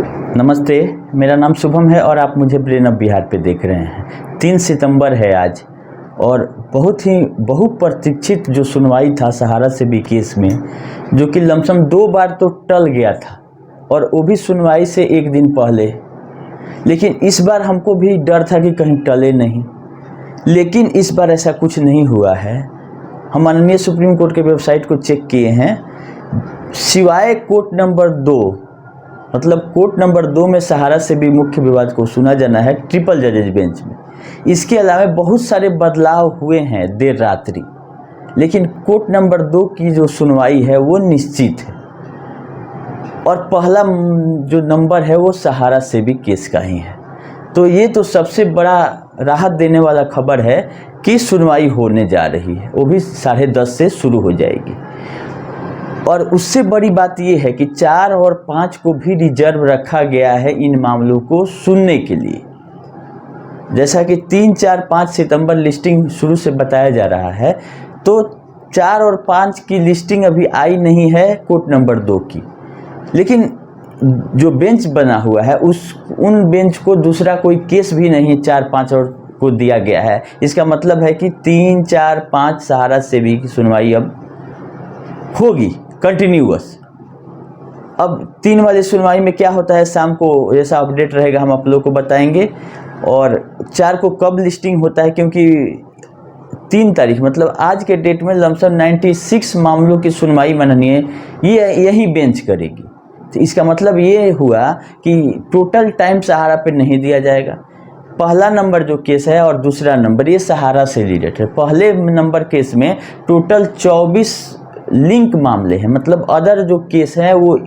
नमस्ते, मेरा नाम शुभम है और आप मुझे ब्रेन ऑफ बिहार पे देख रहे हैं। 3 सितंबर है आज और बहुत ही बहुप्रतीक्षित जो सुनवाई था सहारा से भी केस में, जो कि लमसम 2 बार तो टल गया था और वो भी सुनवाई से एक दिन पहले। लेकिन इस बार हमको भी डर था कि कहीं टले नहीं, लेकिन इस बार ऐसा कुछ नहीं हुआ है। हम माननीय सुप्रीम कोर्ट के वेबसाइट को चेक किए हैं, सिवाय कोर्ट नंबर 2 मतलब कोर्ट नंबर 2 में सहारा से भी मुख्य विवाद को सुना जाना है ट्रिपल जजेज बेंच में। इसके अलावा बहुत सारे बदलाव हुए हैं देर रात्रि, लेकिन कोर्ट नंबर 2 की जो सुनवाई है वो निश्चित है और पहला जो नंबर है वो सहारा से भी केस का ही है। तो ये तो सबसे बड़ा राहत देने वाला खबर है कि सुनवाई होने जा रही है, वो भी 10:30 से शुरू हो जाएगी। और उससे बड़ी बात यह है कि 4 और 5 को भी रिजर्व रखा गया है इन मामलों को सुनने के लिए। जैसा कि 3, 4, 5 सितंबर लिस्टिंग शुरू से बताया जा रहा है, तो 4 और 5 की लिस्टिंग अभी आई नहीं है कोर्ट नंबर 2 की, लेकिन जो बेंच बना हुआ है उन बेंच को दूसरा कोई केस भी नहीं 4, 5 और को दिया गया है। इसका मतलब है कि 3, 4, 5 सहारा से भी की सुनवाई अब होगी कंटिन्यूअस। अब 3 वाली सुनवाई में क्या होता है, शाम को जैसा अपडेट रहेगा हम आप लोगों को बताएंगे। और 4 को कब लिस्टिंग होता है, क्योंकि 3 तारीख मतलब आज के डेट में लमसम 96 मामलों की सुनवाई माननीय यही बेंच करेगी। तो इसका मतलब ये हुआ कि टोटल टाइम सहारा पे नहीं दिया जाएगा। पहला नंबर जो केस है और दूसरा नंबर ये सहारा से रिलेटेड है। पहले नंबर केस में टोटल 24 लिंक मामले हैं, मतलब अदर जो केस हैं वो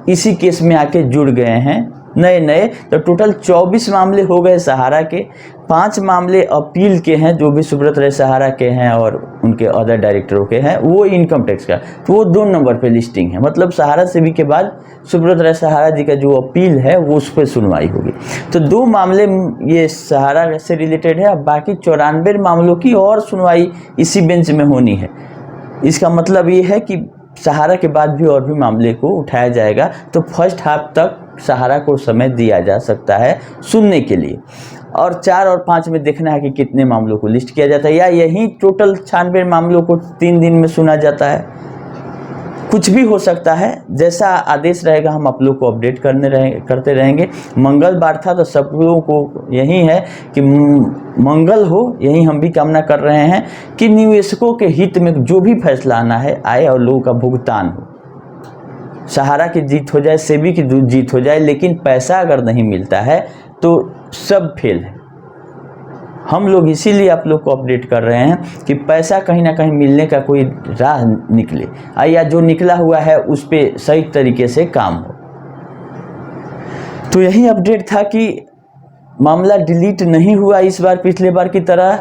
इसी केस में आके जुड़ गए हैं नए। तो टोटल 24 मामले हो गए सहारा के। 5 मामले अपील के हैं जो भी सुब्रत राय सहारा के हैं और उनके अदर डायरेक्टरों के हैं, वो इनकम टैक्स का, तो वो 2 नंबर पे लिस्टिंग है। मतलब सहारा से भी के बाद सुब्रत राय सहारा जी का जो अपील है वो उस पर सुनवाई होगी। तो 2 मामले ये सहारा से रिलेटेड है। अब बाकी 94 मामलों की और सुनवाई इसी बेंच में होनी है। इसका मतलब ये है कि सहारा के बाद भी और भी मामले को उठाया जाएगा। तो फर्स्ट हाफ तक सहारा को समय दिया जा सकता है सुनने के लिए, और 4 और 5 में देखना है कि कितने मामलों को लिस्ट किया जाता है, या यही टोटल 96 मामलों को 3 दिन में सुना जाता है। कुछ भी हो सकता है, जैसा आदेश रहेगा हम आप लोग को अपडेट करते रहेंगे। मंगलवार था तो सब लोगों को यही है कि मंगल हो, यही हम भी कामना कर रहे हैं कि निवेशकों के हित में जो भी फैसला आना है आए और लोगों का भुगतान हो। सहारा की जीत हो जाए, सेबी की जीत हो जाए, लेकिन पैसा अगर नहीं मिलता है तो सब फेल है। हम लोग इसीलिए आप लोग को अपडेट कर रहे हैं कि पैसा कहीं ना कहीं मिलने का कोई राह निकले, या जो निकला हुआ है उस पर सही तरीके से काम हो। तो यही अपडेट था कि मामला डिलीट नहीं हुआ इस बार पिछले बार की तरह,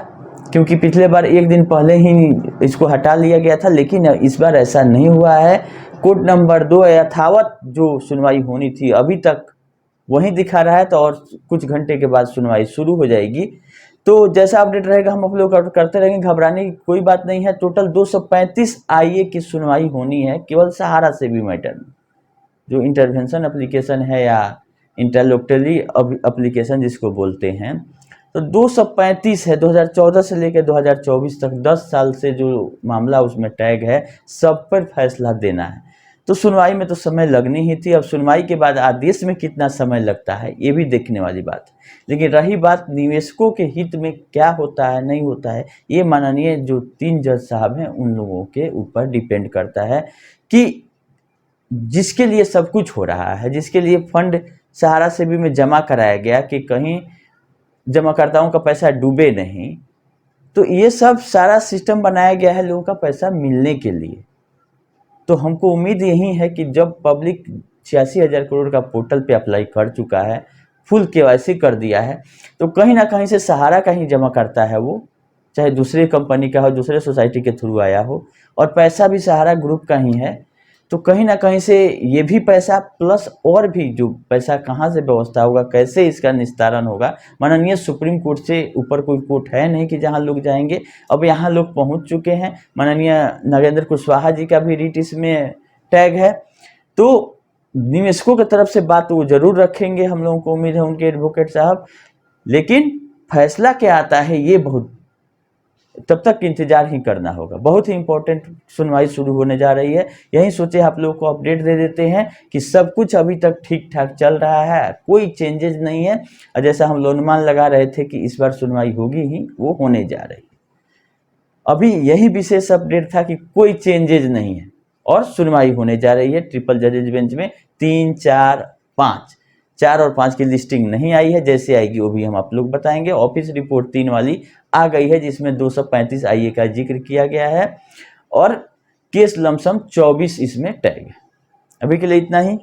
क्योंकि पिछले बार एक दिन पहले ही इसको हटा लिया गया था, लेकिन इस बार ऐसा नहीं हुआ है। कोर्ट नंबर 2 यथावत जो सुनवाई होनी थी अभी तक वही दिखा रहा है, तो और कुछ घंटे के बाद सुनवाई शुरू हो जाएगी। तो जैसा अपडेट रहेगा हम आप लोग करते रहेंगे, घबराने की कोई बात नहीं है। टोटल 235 आईए की सुनवाई होनी है केवल सहारा से भी मैटर में, जो इंटरवेंशन एप्लीकेशन है या इंटरलोक्टरी एप्लीकेशन जिसको बोलते हैं। तो 235 है, 2014 से लेकर 2024 तक 10 साल से जो मामला उसमें टैग है, सब पर फैसला देना है। तो सुनवाई में तो समय लगनी ही थी। अब सुनवाई के बाद आदेश में कितना समय लगता है ये भी देखने वाली बात है। लेकिन रही बात निवेशकों के हित में क्या होता है नहीं होता है, ये माननीय जो 3 जज साहब हैं उन लोगों के ऊपर डिपेंड करता है कि जिसके लिए सब कुछ हो रहा है, जिसके लिए फंड सहारा से भी में जमा कराया गया कि कहीं जमाकर्ताओं का पैसा डूबे नहीं, तो ये सब सारा सिस्टम बनाया गया है लोगों का पैसा मिलने के लिए। तो हमको उम्मीद यही है कि जब पब्लिक 86,000 करोड़ का पोर्टल पे अप्लाई कर चुका है, फुल केवाईसी कर दिया है, तो कहीं ना कहीं से सहारा का ही जमा करता है वो, चाहे दूसरे कंपनी का हो, दूसरे सोसाइटी के थ्रू आया हो, और पैसा भी सहारा ग्रुप का ही है। तो कहीं ना कहीं से ये भी पैसा प्लस और भी जो पैसा कहाँ से व्यवस्था होगा, कैसे इसका निस्तारण होगा, माननीय सुप्रीम कोर्ट से ऊपर कोई कोर्ट है नहीं कि जहाँ लोग जाएंगे। अब यहाँ लोग पहुँच चुके हैं। माननीय नरेंद्र कुशवाहा जी का भी रीट इसमें टैग है। तो निवेशकों की तरफ से बात वो जरूर रखेंगे, हम लोगों को उम्मीद है उनके एडवोकेट साहब, लेकिन फैसला क्या आता है ये बहुत तब तक इंतजार ही करना होगा। बहुत ही इंपॉर्टेंट सुनवाई शुरू होने जा रही है, यही सोचे आप लोगों को अपडेट दे देते हैं कि सब कुछ अभी तक ठीक ठाक चल रहा है, कोई चेंजेस नहीं है। और जैसा हम लोग अनुमान लगा रहे थे कि इस बार सुनवाई होगी ही, वो होने जा रही है। अभी यही विशेष अपडेट था कि कोई चेंजेज नहीं है और सुनवाई होने जा रही है ट्रिपल जजेज बेंच में। 3, 4, 5, 4 और 5 की लिस्टिंग नहीं आई है, जैसे आएगी वो भी हम आप लोग बताएंगे। ऑफिस रिपोर्ट 3 वाली आ गई है जिसमें 235 आईए का जिक्र किया गया है और केस लमसम 24 इसमें टैग है। अभी के लिए इतना ही।